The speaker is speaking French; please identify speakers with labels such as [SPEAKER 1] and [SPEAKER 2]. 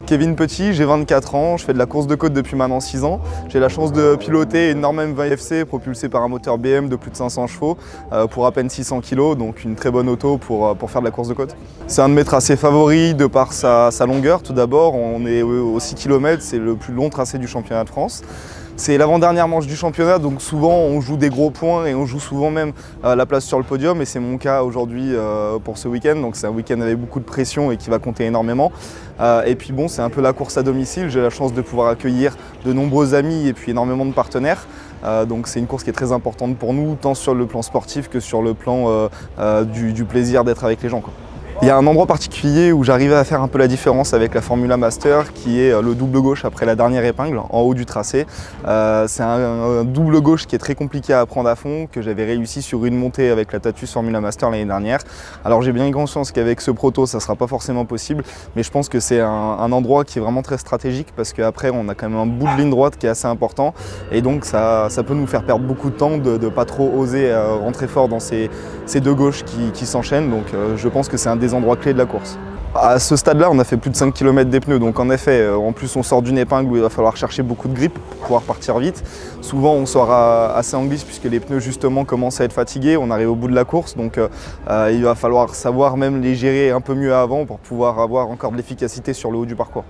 [SPEAKER 1] Kevin Petit, j'ai 24 ans, je fais de la course de côte depuis maintenant 6 ans. J'ai la chance de piloter une Norman 20 FC propulsée par un moteur BM de plus de 500 chevaux pour à peine 600 kg, donc une très bonne auto pour faire de la course de côte. C'est un de mes tracés favoris de par sa longueur. Tout d'abord, on est aux 6 km, c'est le plus long tracé du championnat de France. C'est l'avant-dernière manche du championnat, donc souvent on joue des gros points et on joue souvent même la place sur le podium, et c'est mon cas aujourd'hui pour ce week-end. Donc c'est un week-end avec beaucoup de pression et qui va compter énormément. Et puis bon, c'est un peu la course à domicile, j'ai la chance de pouvoir accueillir de nombreux amis et puis énormément de partenaires. Donc c'est une course qui est très importante pour nous, tant sur le plan sportif que sur le plan du plaisir d'être avec les gens, quoi. Il y a un endroit particulier où j'arrivais à faire un peu la différence avec la Formula Master, qui est le double gauche après la dernière épingle, en haut du tracé. C'est un double gauche qui est très compliqué à apprendre à fond, que j'avais réussi sur une montée avec la Tatuus Formula Master l'année dernière. Alors j'ai bien conscience qu'avec ce proto, ça ne sera pas forcément possible, mais je pense que c'est un endroit qui est vraiment très stratégique, parce qu'après on a quand même un bout de ligne droite qui est assez important, et donc ça peut nous faire perdre beaucoup de temps de ne pas trop oser rentrer fort dans ces deux gauches qui s'enchaînent. Donc je pense que c'est un des endroits clés de la course. À ce stade-là, on a fait plus de 5 km des pneus, donc en effet, en plus on sort d'une épingle où il va falloir chercher beaucoup de grip pour pouvoir partir vite. Souvent on sort assez en glisse puisque les pneus justement commencent à être fatigués, on arrive au bout de la course, donc il va falloir savoir même les gérer un peu mieux avant pour pouvoir avoir encore de l'efficacité sur le haut du parcours.